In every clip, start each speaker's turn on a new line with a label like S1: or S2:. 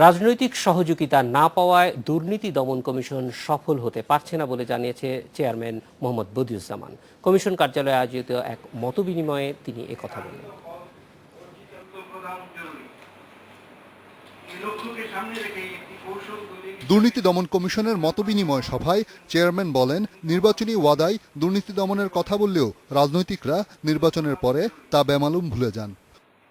S1: রাজনৈতিক সহযোগিতা না পাওয়ায় দুর্নীতি দমন কমিশন সফল হতে পারছে না বলে জানিয়েছে চেয়ারম্যান মোহাম্মদ বদিউজ্জামান। কমিশন কার্যালয়ে আয়োজিত এক মতবিনিময়ে তিনি একথা বলেন।
S2: দুর্নীতি দমন কমিশনের মতবিনিময় সভায় চেয়ারম্যান বলেন, নির্বাচনী ওয়াদায় দুর্নীতি দমনের কথা বললেও রাজনৈতিকরা নির্বাচনের পরে তা বেমালুম ভুলে যান।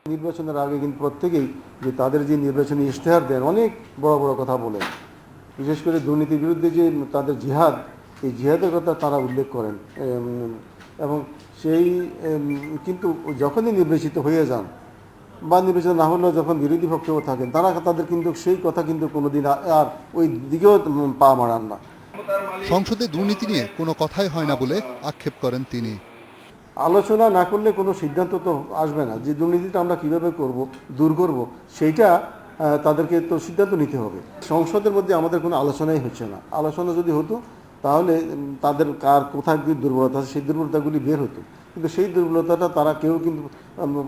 S3: নির্বাচনের আগে কিন্তু প্রত্যেকেই যে তাদের যে নির্বাচনী ইশতেহার দেন অনেক বড় বড় কথা বলেন, বিশেষ করে দুর্নীতির বিরুদ্ধে যে তাদের জিহাদ, এই জিহাদের কথা তারা উল্লেখ করেন এবং সেই কিন্তু যখনই নির্বাচিত হয়ে যান বা নির্বাচিত না হলেও যখন বিরোধী পক্ষেও থাকেন তাদের কিন্তু সেই কথা কিন্তু কোনোদিন আর ওই দিকেও পা মারান না।
S2: সংসদে দুর্নীতি নিয়ে কোনো কথাই হয় না বলে আক্ষেপ করেন তিনি।
S3: আলোচনা না করলে কোনো সিদ্ধান্ত তো আসবে না। যে দুর্নীতিটা আমরা কীভাবে দূর করব সেইটা তাদেরকে তো সিদ্ধান্ত নিতে হবে। সংসদের মধ্যে আমাদের কোনো আলোচনাই হচ্ছে না। আলোচনা যদি হতো তাহলে তাদের কার কোথায় কী দুর্বলতা আছে সেই দুর্বলতাগুলি বের হতো, কিন্তু সেই দুর্বলতাটা তারা কেউ কিন্তু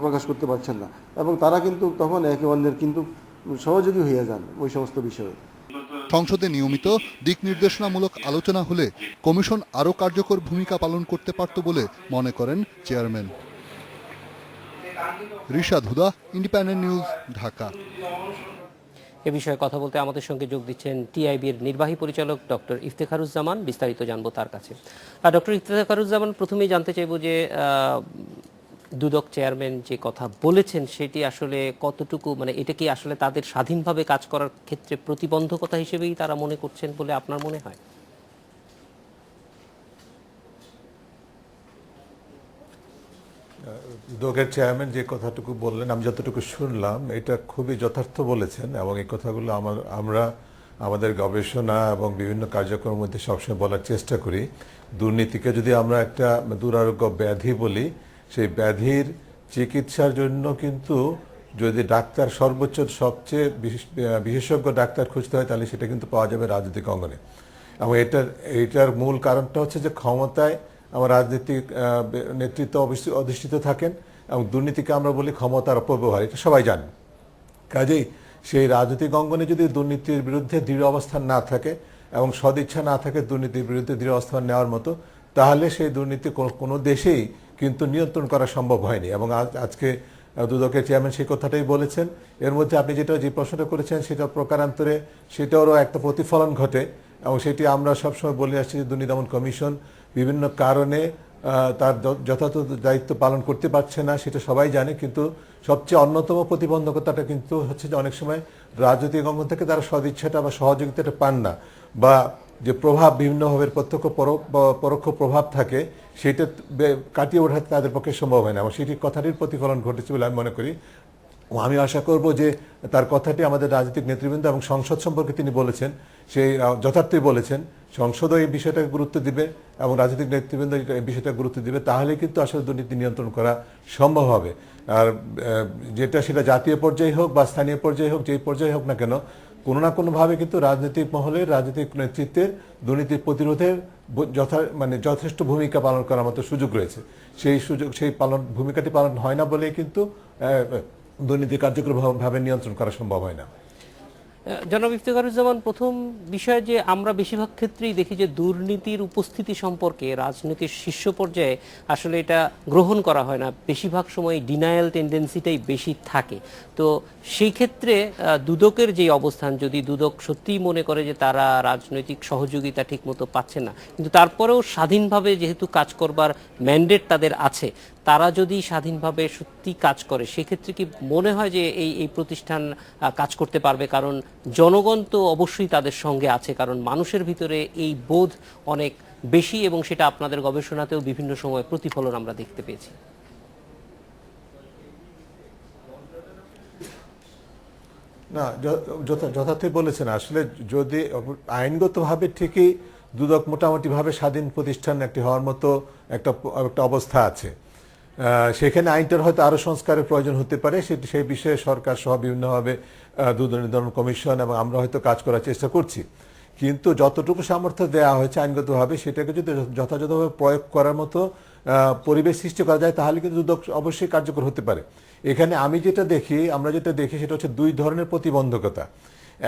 S3: প্রকাশ করতে পারছেন না এবং তারা কিন্তু তখন একে অন্যের কিন্তু সহযোগী হয়ে যান ওই সমস্ত বিষয়ে।
S2: সংসদে নিয়মিত দিক নির্দেশনামূলক আলোচনা হলে কমিশন আরও কার্যকর ভূমিকা পালন করতে পারত বলে মনে করেন চেয়ারম্যান। রিশাদ হুদা, ইন্ডিপেন্ডেন্ট নিউজ, ঢাকা।
S1: এ বিষয়ে কথা বলতে আমাদের সঙ্গে যোগ দিচ্ছেন টিআইবির নির্বাহী পরিচালক ডক্টর ইফতেখারুজ্জামান। বিস্তারিত জানবো তার কাছে। ডক্টর ইফতেখারুজ্জামান, প্রথমেই জানতে চাইবো যে দুদক চেয়ারম্যান যে কথা বলেছেন সেটি আসলে কতটুকু, মানে এটা কি আসলে তাদের স্বাধীনভাবে কাজ করার ক্ষেত্রে প্রতিবন্ধকতা হিসেবেই তারা মনে করছেন বলে আপনার মনে হয়?
S4: দুদকের চেয়ারম্যান যে কথাটুকু বললেন, আমি যতটুকু শুনলাম এটা খুবই যথার্থ বলেছেন এবং এই কথাগুলো আমরা আমাদের গবেষণা এবং বিভিন্ন কার্যক্রমের মধ্যে সবসময় বলার চেষ্টা করি। দুর্নীতিকে যদি আমরা একটা দুরারোগ্য ব্যাধি বলি, সেই ব্যাধির চিকিৎসার জন্য কিন্তু যদি ডাক্তার সর্বোচ্চ সবচেয়ে বিশেষজ্ঞ ডাক্তার খুঁজতে হয় তাহলে সেটা কিন্তু পাওয়া যাবে রাজনৈতিক অঙ্গনে। এবং এটার মূল কারণটা হচ্ছে যে ক্ষমতায় আমার রাজনৈতিক নেতৃত্ব অধিষ্ঠিত থাকেন এবং দুর্নীতিকে আমরা বলি ক্ষমতার অপব্যবহার, এটা সবাই জানেন। কাজেই সেই রাজনৈতিক অঙ্গনে যদি দুর্নীতির বিরুদ্ধে দৃঢ় অবস্থান না থাকে এবং সদিচ্ছা না থাকে দুর্নীতির বিরুদ্ধে দৃঢ় অবস্থান নেওয়ার মতো, তাহলে সেই দুর্নীতি কোনো দেশেই কিন্তু নিয়ন্ত্রণ করা সম্ভব হয়নি। এবং আজকে দুদকের চেয়ারম্যান সেই কথাটাই বলেছেন। এর মধ্যে আপনি যে প্রশ্নটা করেছেন সেটা প্রকারান্তরে সেটারও একটা প্রতিফলন ঘটে এবং সেটি আমরা সবসময় বলে আসছি যে দুর্নীতি দমন কমিশন বিভিন্ন কারণে তার যথাযথ দায়িত্ব পালন করতে পারছে না, সেটা সবাই জানে। কিন্তু সবচেয়ে অন্যতম প্রতিবন্ধকতাটা কিন্তু হচ্ছে যে অনেক সময় রাজনৈতিক অঙ্গন থেকে তারা সদিচ্ছাটা বা সহযোগিতাটা পান না, বা যে প্রভাব বিভিন্নভাবে প্রত্যক্ষ পরোক্ষ প্রভাব থাকে সেটা কাটিয়ে ওঠাতে তাদের পক্ষে সম্ভব হয় না এবং সেটি কথাটির প্রতিফলন ঘটেছে বলে আমি মনে করি। আমি আশা করব যে তার কথাটি আমাদের রাজনৈতিক নেতৃবৃন্দ এবং সংসদ সম্পর্কে তিনি বলেছেন সেই যথার্থই বলেছেন। সংসদও এই বিষয়টাকে গুরুত্ব দিবে এবং রাজনৈতিক নেতৃবৃন্দ এই বিষয়টা গুরুত্ব দিবে, তাহলে কিন্তু আসলে দুর্নীতি নিয়ন্ত্রণ করা সম্ভব হবে। আর সেটা জাতীয় পর্যায়ে হোক বা স্থানীয় পর্যায়ে হোক, যেই পর্যায়ে হোক না কেন, কোনো না কোনোভাবে কিন্তু রাজনৈতিক মহলের রাজনৈতিক নেতৃত্বের দুর্নীতি প্রতিরোধের যথেষ্ট ভূমিকা পালন করার মতো সুযোগ রয়েছে। সেই ভূমিকাটি পালন হয় না বলেই কিন্তু দুর্নীতি কার্যকরভাবে নিয়ন্ত্রণ করা সম্ভব হয় না।
S1: জনাব ইফতেখারুজ্জামান, প্রথম বিষয় যে আমরা বেশিরভাগ ক্ষেত্রেই দেখি যে দুর্নীতির উপস্থিতি সম্পর্কে রাজনীতির শীর্ষ পর্যায়ে আসলে এটা গ্রহণ করা হয় না, বেশিরভাগ সময় ডিনায়াল টেন্ডেন্সিটাই বেশি থাকে। তো সেই ক্ষেত্রে দুদকের যে অবস্থান, যদি দুদক সত্যিই মনে করে যে তারা রাজনৈতিক সহযোগিতা ঠিকমতো পাচ্ছে না, কিন্তু তারপরেও স্বাধীনভাবে যেহেতু কাজ করবার ম্যান্ডেট তাদের আছে, তারা যদি স্বাধীনভাবে সত্যি কাজ করে, সেক্ষেত্রে কি মনে হয় যে এই প্রতিষ্ঠান কাজ করতে পারবে? কারণ জনগণ তো অবশ্যই তাদের সঙ্গে আছে, কারণ মানুষের ভিতরে এই বোধ অনেক বেশি এবং সেটা আপনাদের গবেষণাতেও বিভিন্ন সময় প্রতিফলন আমরা দেখতে পেয়েছি।
S4: না, যথার্থই বলেছেন। আসলে যদি আইনগতভাবে ঠিকই দুদক মোটামুটিভাবে স্বাধীন প্রতিষ্ঠান একটি হওয়ার মতো একটা অবস্থা আছে, সেখানে আইনটার হয়তো আরও সংস্কারের প্রয়োজন হতে পারে। সেই বিষয়ে সরকার সহ বিভিন্নভাবে দুর্নীতি দমন কমিশন এবং আমরা হয়তো কাজ করার চেষ্টা করছি। কিন্তু যতটুকু সামর্থ্য দেওয়া হয়েছে আইনগতভাবে সেটাকে যদি যথাযথভাবে প্রয়োগ করার মতো পরিবেশ সৃষ্টি করা যায় তাহলে কিন্তু দুদক অবশ্যই কার্যকর হতে পারে। এখানে আমরা যেটা দেখি সেটা হচ্ছে দুই ধরনের প্রতিবন্ধকতা।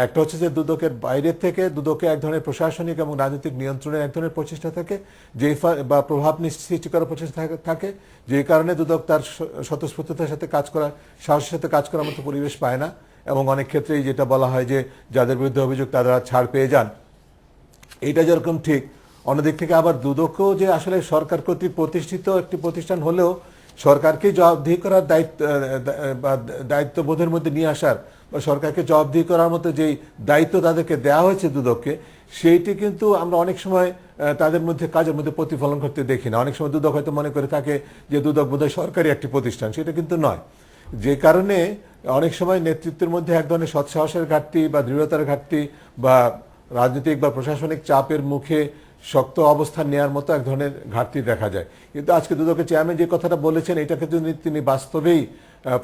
S4: একটা হচ্ছে যে দুদকের বাইরে থেকে দুদকে এক ধরনের প্রশাসনিক এবং রাজনৈতিক নিয়ন্ত্রণের এক ধরনের প্রচেষ্টা থাকে, বা প্রভাব সৃষ্টি করার প্রচেষ্টা থাকে, যে কারণে দুদক তার স্বতঃস্ফূর্ততার সাথে কাজ করার, সাহসের সাথে কাজ করার মতো পরিবেশ পায় না। এবং অনেক ক্ষেত্রেই যেটা বলা হয় যে যাদের বিরুদ্ধে অভিযোগ তারা ছাড় পেয়ে যান, এইটা যেরকম ঠিক, অন্যদিক থেকে আবার দুদকও যে আসলে সরকার কর্তৃক প্রতিষ্ঠিত একটি প্রতিষ্ঠান হলেও সরকারকে জবাবদিহি করার দায়িত্ববোধের মধ্যে নিয়ে আসার বা সরকারকে জবাবদিহি করার মতো যেই দায়িত্ব তাদেরকে দেওয়া হয়েছে দুদককে, সেইটি কিন্তু আমরা অনেক সময় তাদের মধ্যে কাজের মধ্যে প্রতিফলন করতে দেখি না। অনেক সময় দুদক হয়তো মনে করে থাকে যে দুদক বোধহয় সরকারি একটি প্রতিষ্ঠান, সেটা কিন্তু নয়। যে কারণে অনেক সময় নেতৃত্বের মধ্যে এক ধরনের সৎসাহসের ঘাটতি বা দৃঢ়তার ঘাটতি বা রাজনৈতিক বা প্রশাসনিক চাপের মুখে শক্ত অবস্থান নেওয়ার মতো এক ধরনের ঘাটতি দেখা যায়। কিন্তু আজকে দুদকের চেয়ারম্যান যে কথাটা বলেছেন, এটাকে যদি তিনি বাস্তবেই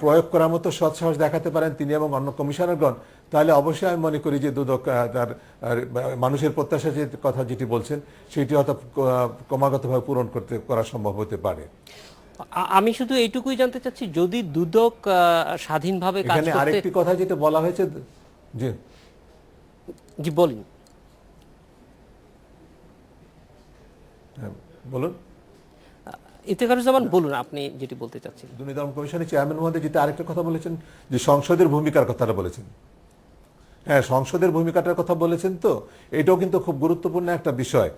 S4: প্রয়োগ করার মতো সৎসাহস দেখাতে পারেন তিনি এবং অন্য কমিশনারগণ, তাহলে অবশ্যই আমি মনে করি যে দুদক তার মানুষের প্রত্যাশা যে কথা যেটি বলছেন সেটি হয়তো ক্রমাগতভাবে পূরণ করা সম্ভব হতে পারে।
S1: আমি শুধু এইটুকুই জানতে চাচ্ছি, যদি দুদক স্বাধীনভাবে কাজ
S4: এখানে
S1: করতে,
S4: আরেকটি কথা যেটা বলা হয়েছে,
S1: জি বলুন।
S4: বলুন।
S1: ইফতেখারুজ্জামান বলুন, আপনি যেটি বলতে চাচ্ছেন।
S4: দুর্নীতি দমন কমিশনের চেয়ারম্যান মহোদয় যেটা আরেকটা কথা বলেছেন, যে সংসদের ভূমিকার কথাটা বলেছেন। হ্যাঁ, সংসদের ভূমিকাটার কথা বলেছেন, তো এটাও কিন্তু খুব গুরুত্বপূর্ণ একটা বিষয়।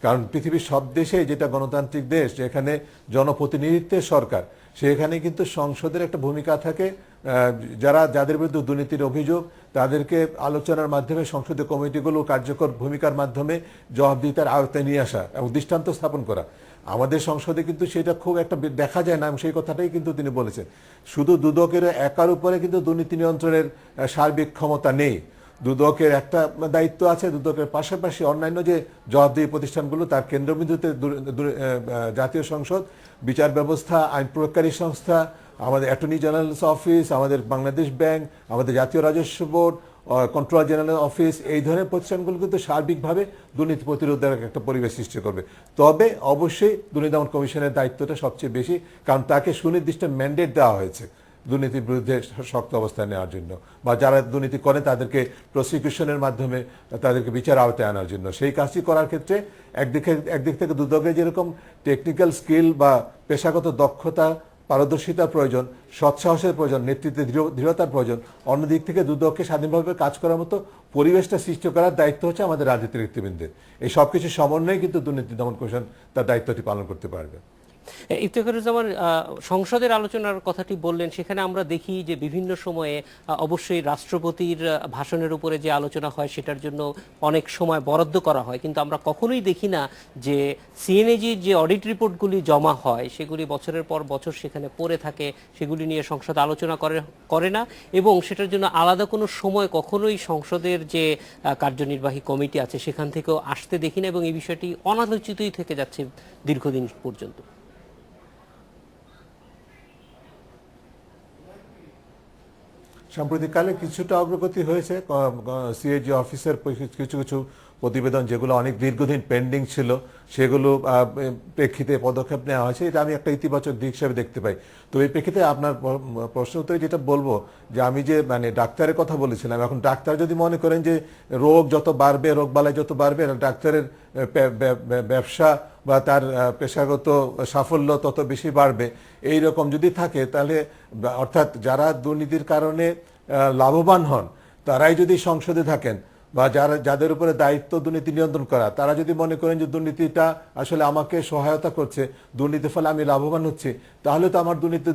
S4: কারণ পৃথিবীর সব দেশে যেটা গণতান্ত্রিক দেশ, যেখানে জনপ্রতিনিধিত্বের সরকার, সেখানে কিন্তু সংসদের একটা ভূমিকা থাকে। যাদের বিরুদ্ধে দুর্নীতির অভিযোগ তাদেরকে আলোচনার মাধ্যমে সংসদীয় কমিটিগুলো কার্যকর ভূমিকার মাধ্যমে জবাবদিহিতার আওতায় নিয়ে আসা এবং দৃষ্টান্ত স্থাপন করা। আমাদের সংসদে কিন্তু সেটা খুব একটা দেখা যায় না, এবং সেই কথাটাই কিন্তু তিনি বলেছেন। শুধু দুদকের একার উপরে কিন্তু দুর্নীতি নিয়ন্ত্রণের সার্বিক ক্ষমতা নেই। দুদকের একটা দায়িত্ব আছে, দুদকের পাশাপাশি অন্যান্য যে জবাবদিহি প্রতিষ্ঠানগুলো, তার কেন্দ্রবিন্দুতে জাতীয় সংসদ, বিচার ব্যবস্থা, আইন প্রয়োগকারী সংস্থা, আমাদের অ্যাটর্নি জেনারেলস অফিস, আমাদের বাংলাদেশ ব্যাংক, আমাদের জাতীয় রাজস্ব বোর্ড, কন্ট্রোলার জেনারেল অফিস, এই ধরনের প্রতিষ্ঠানগুলো কিন্তু সার্বিকভাবে দুর্নীতি প্রতিরোধের একটা পরিবেশ সৃষ্টি করবে। তবে অবশ্যই দুর্নীতি দমন কমিশনের দায়িত্বটা সবচেয়ে বেশি, কারণ তাকে সুনির্দিষ্ট ম্যান্ডেট দেওয়া হয়েছে দুর্নীতির বিরুদ্ধে শক্ত অবস্থান নেওয়ার জন্য, বা যারা দুর্নীতি করে তাদেরকে প্রসিকিউশনের মাধ্যমে তাদেরকে বিচার আওতায় আনার জন্য। সেই কাজটি করার ক্ষেত্রে একদিক থেকে দুদকের যেরকম টেকনিক্যাল স্কিল বা পেশাগত দক্ষতা, পারদর্শিতার প্রয়োজন, সৎসাহসের প্রয়োজন, নেতৃত্বে দৃঢ়তার প্রয়োজন, অন্যদিক থেকে দুদককে স্বাধীনভাবে কাজ করার মতো পরিবেশটা সৃষ্টি করার দায়িত্ব হচ্ছে আমাদের রাজনীতির নেতৃবৃন্দের। এই সব কিছু সমন্বয়ে কিন্তু দুর্নীতি দমন কমিশন তার দায়িত্বটি পালন করতে পারবে।
S1: ইফতেখারুজ্জামান সংসদের আলোচনার কথাটি বললেন, সেখানে আমরা দেখি যে বিভিন্ন সময়ে অবশ্যই রাষ্ট্রপতির ভাষণের উপরে যে আলোচনা হয় সেটার জন্য অনেক সময় বরাদ্দ করা হয়, কিন্তু আমরা কখনোই দেখি না যে সিএনএজির যে অডিট রিপোর্টগুলি জমা হয় সেগুলি বছরের পর বছর সেখানে পড়ে থাকে, সেগুলি নিয়ে সংসদ আলোচনা করে না, এবং সেটার জন্য আলাদা কোনো সময় কখনোই সংসদের যে কার্যনির্বাহী কমিটি আছে সেখান থেকেও আসতে দেখি না, এবং এই বিষয়টি অনালোচিতই থেকে যাচ্ছে দীর্ঘদিন পর্যন্ত।
S4: সাম্প্রতিককালে কিছুটা অগ্রগতি হয়েছে। সিএজি অফিসের কিছু কিছু প্রতিবেদন যেগুলো অনেক দীর্ঘদিন পেন্ডিং ছিল, সেগুলো প্রেক্ষিতে পদক্ষেপ নেওয়া হয়েছে। এটা আমি একটা ইতিবাচক দিক হিসেবে দেখতে পাই। তো এই প্রেক্ষিতে আপনার প্রশ্ন উত্তরে যেটা বলবো, যে আমি যে ডাক্তারের কথা বলেছিলাম, এখন ডাক্তার যদি মনে করেন যে রোগ যত বাড়বে, রোগবালাই যত বাড়বে, ডাক্তারের ব্যবসা বা তার পেশাগত সাফল্য তত বেশি বাড়বে, এই রকম যদি থাকে, তাহলে অর্থাৎ যারা দুর্নীতির কারণে লাভবান হন তারাই যদি সংসদে থাকেন, বা যাদের উপরে দায়িত্ব দুর্নীতি নিয়ন্ত্রণ করা, তারা যদি মনে করেন যে দুর্নীতিটা আসলে আমাকে সহায়তা করছে, দুর্নীতির ফলে আমি লাভবান হচ্ছি, তাহলে তো আমার দুর্নীতি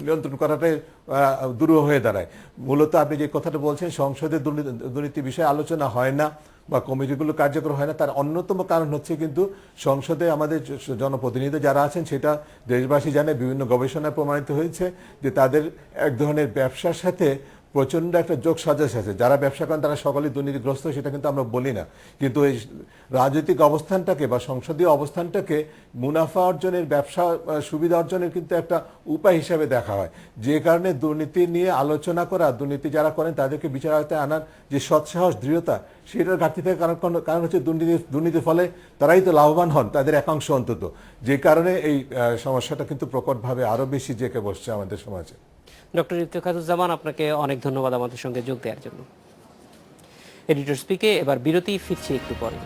S4: নিয়ন্ত্রণ করাটাই দুরূহ হয়ে দাঁড়ায়। মূলত আপনি যে কথাটা বলছেন, সংসদে দুর্নীতি বিষয়ে আলোচনা হয় না বা কমিটিগুলো কার্যকর হয় না, তার অন্যতম কারণ হচ্ছে কিন্তু সংসদে আমাদের জনপ্রতিনিধি যারা আছেন, সেটা দেশবাসী জানে, বিভিন্ন গবেষণায় প্রমাণিত হয়েছে যে তাদের এক ধরনের ব্যবসার সাথে প্রচণ্ড একটা যোগ সাজস আছে। যারা ব্যবসা করেন তারা সকলেই দুর্নীতিগ্রস্ত, সেটা কিন্তু আমরা বলি না, কিন্তু এই রাজনৈতিক অবস্থানটাকে বা সংসদীয় অবস্থানটাকে মুনাফা অর্জনের, ব্যবসা সুবিধা অর্জনের কিন্তু একটা উপায় হিসাবে দেখা হয়। যে কারণে দুর্নীতি নিয়ে আলোচনা করা, দুর্নীতি যারা করেন তাদেরকে বিচার আওতায় আনার যে সৎসাহস, দৃঢ়তা, সেটার ঘাটতি থেকে কারণ হচ্ছে দুর্নীতির ফলে তারাই তো লাভবান হন, তাদের একাংশ অন্তত। যে কারণে এই সমস্যাটা কিন্তু প্রকটভাবে আরো বেশি জেঁকে বসছে আমাদের সমাজে।
S1: ডক্টর ইফতেখারুজ্জামান, আপনাকে অনেক ধন্যবাদ আমাদের সঙ্গে যোগ দেওয়ার জন্য। এডিটর স্পিকে এবার বিরতি, ফিরছি একটু পরে।